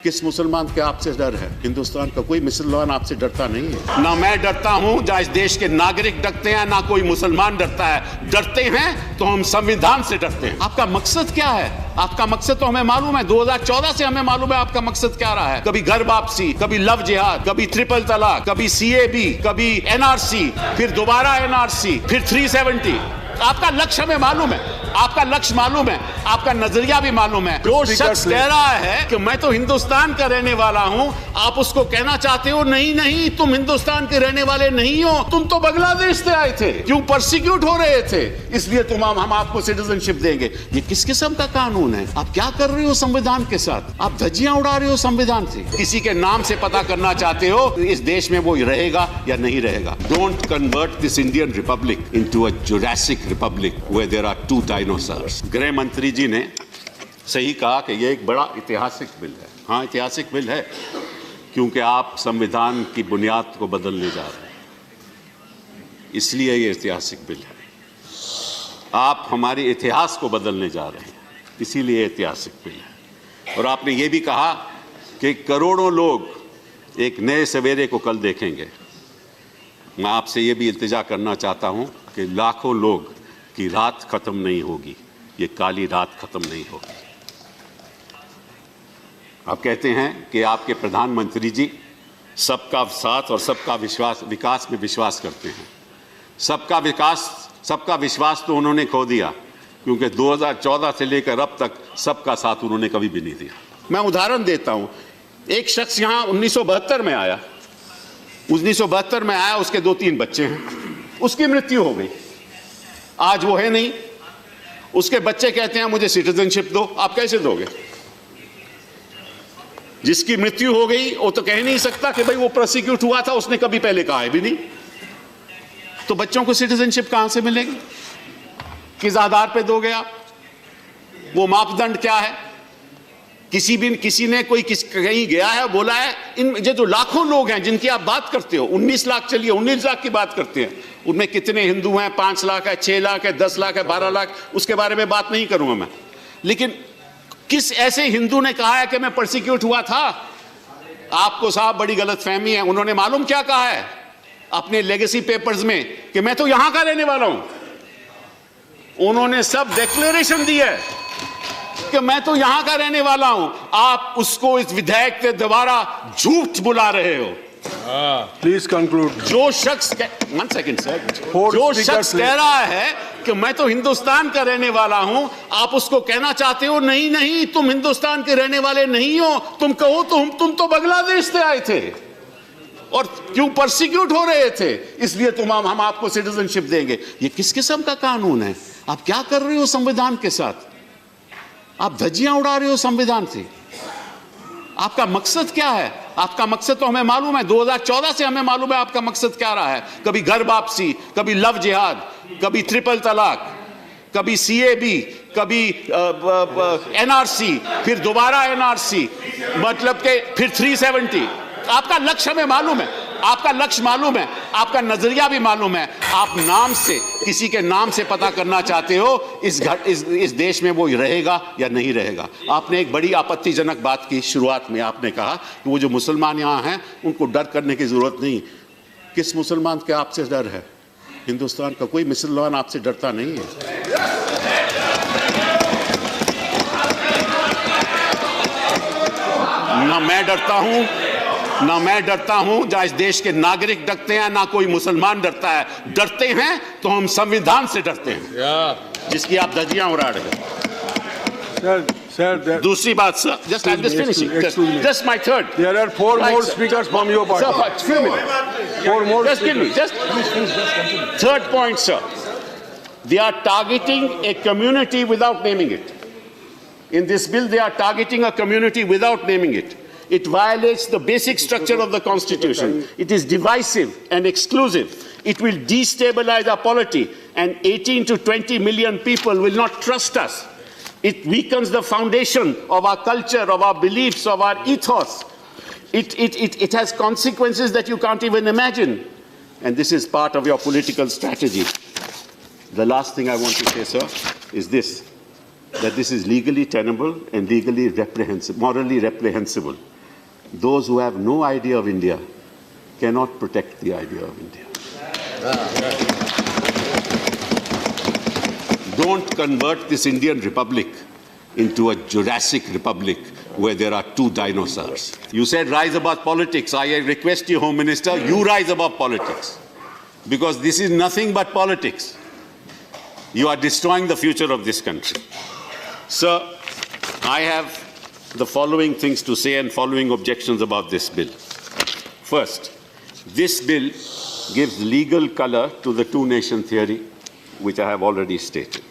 किस मुसलमान के आपसे डर है? हिंदुस्तान का कोई मुसलमान आपसे डरता नहीं है। ना मैं डरता हूं, जहां इस देश के नागरिक डरते हैं, ना कोई मुसलमान डरता है। डरते हैं तो हम संविधान से डरते हैं। आपका मकसद क्या है? आपका मकसद तो हमें मालूम है, 2014 से हमें मालूम है आपका मकसद क्या रहा है। कभी घर वापसी, कभी लव जिहाद, कभी ट्रिपल तलाक, कभी CAB, कभी NRC, फिर दोबारा NRC, फिर 370। आपका लक्ष्य हमें मालूम है, आपका लक्ष्य मालूम है, आपका नजरिया भी मालूम है। जो शख्स कह रहा है कि मैं तो हिंदुस्तान का रहने वाला हूं, आप उसको कहना चाहते हो नहीं नहीं तुम हिंदुस्तान के रहने वाले नहीं हो, तुम तो बांग्लादेश से आए थे, क्यों परसिक्यूट हो रहे थे, इसलिए हम आपको सिटीजनशिप देंगे। ये किस किस्म का कानून है? आप क्या कर रहे हो संविधान के साथ? आप धज्जियां उड़ा रहे हो संविधान से। किसी के नाम से पता करना चाहते हो इस देश में वो रहेगा या नहीं रहेगा। Don't convert this Indian republic into a Jurassic republic where there are two dinosaurs. गृह मंत्री जी ने सही कहा कि यह एक बड़ा ऐतिहासिक बिल है। हाँ, ऐतिहासिक बिल है क्योंकि आप संविधान की बुनियाद को बदलने जा रहे हैं, इसलिए ये ऐतिहासिक बिल है। आप हमारे इतिहास को बदलने जा रहे हैं, इसीलिए ऐतिहासिक बिल है। और आपने ये भी कहा कि करोड़ों लोग एक नए सवेरे को कल देखेंगे। मैं आपसे ये भी इल्तिजा करना चाहता हूं कि लाखों लोग की रात खत्म नहीं होगी, ये काली रात खत्म नहीं होगी। आप कहते हैं कि आपके प्रधानमंत्री जी सबका साथ और सबका विकास में विश्वास करते हैं। सबका विश्वास तो उन्होंने खो दिया, क्योंकि 2014 से लेकर अब तक सबका साथ उन्होंने कभी भी नहीं दिया। मैं उदाहरण देता हूं, एक शख्स यहां 1972 में आया, 1972 में आया, उसके 2-3 बच्चे हैं, उसकी मृत्यु हो गई, आज वो है नहीं। उसके बच्चे कहते हैं मुझे सिटीजनशिप दो, आप कैसे दोगे? जिसकी मृत्यु हो गई वो तो कह नहीं सकता कि भाई वो प्रोसिक्यूट हुआ था, उसने कभी पहले कहा है भी नहीं। तो बच्चों को सिटीजनशिप कहां से मिलेगी? किस आधार पे दोगे आप? वो मापदंड क्या है? किसी ने कहीं गया है, बोला है इन ये जो लाखों लोग हैं जिनकी आप बात करते हो, 19 लाख, चलिए 19 लाख की बात करते हैं, उनमें कितने हिंदू हैं? 5 लाख है, 6 लाख है, 10 लाख है, 12 लाख, उसके बारे में बात नहीं करूंगा मैं। लेकिन किस ऐसे हिंदू ने कहा है कि मैं परसिक्यूट हुआ था? आपको साहब बड़ी गलतफहमी है। उन्होंने मालूम क्या कहा है अपने लेगेसी पेपर्स में कि मैं तो यहां का रहने वाला हूं। उन्होंने सब डिक्लेरेशन दी है कि मैं तो यहां का रहने वाला हूं। आप उसको इस विधेयक के द्वारा झूठ बुला रहे हो। Please conclude. जो शख्स 1 सेकंड सर, जो शख्स कह रहा है कि मैं तो हिंदुस्तान का रहने वाला हूं, आप उसको कहना चाहते हो नहीं नहीं तुम हिंदुस्तान के रहने वाले नहीं हो, तुम कहो तुम तो बांग्लादेश से आए थे और क्यों परसिक्यूट हो रहे थे, इसलिए हम आपको सिटीजनशिप देंगे। ये किस किस्म का कानून है? आप क्या कर रहे हो संविधान के साथ? आप धज्जियां उड़ा रहे हो संविधान से। आपका मकसद क्या है? आपका मकसद तो हमें मालूम है, 2014 से हमें मालूम है आपका मकसद क्या रहा है। कभी घर वापसी, कभी लव जिहाद, कभी ट्रिपल तलाक, कभी CAB, कभी NRC, फिर दोबारा NRC, मतलब के फिर 370। आपका लक्ष्य हमें मालूम है, आपका लक्ष्य मालूम है, आपका नजरिया भी मालूम है। आप नाम से, किसी के नाम से पता करना चाहते हो इस देश में वो रहेगा या नहीं रहेगा। आपने एक बड़ी आपत्तिजनक बात की शुरुआत में, आपने कहा कि वो जो मुसलमान यहाँ हैं उनको डर करने की जरूरत नहीं। किस मुसलमान के आपसे डर है? हिंदुस्तान का कोई मुसलमान आपसे डरता नहीं है। ना मैं डरता हूं, जहां इस देश के नागरिक डरते हैं, ना कोई मुसलमान डरता है। डरते हैं तो हम संविधान से डरते हैं, जिसकी आप धज्जियां उड़ा रहे हैं। Sir, दूसरी बात sir, just I'm just finishing. Just my third. There are 4 more speakers from your party. Sir, few minutes. 4 more. Just give me. Just third point, sir. They are targeting a community without naming it. In this bill, they are targeting a community without naming it. It violates the basic structure of the Constitution. It is divisive and exclusive. It will destabilize our polity, and 18 to 20 million people will not trust us. It weakens the foundation of our culture, of our beliefs, of our ethos. It has consequences that you can't even imagine. And this is part of your political strategy. The last thing I want to say, sir, is this, that this is legally tenable and legally reprehensible, morally reprehensible. those who have no idea of India cannot protect the idea of India. Don't convert this Indian Republic into a Jurassic Republic where there are two dinosaurs. You said rise above politics. I request you, Home Minister, you rise above politics. Because this is nothing but politics. You are destroying the future of this country. Sir, I have the following things to say and following objections about this bill. First, this bill gives legal color to the two-nation theory, which I have already stated.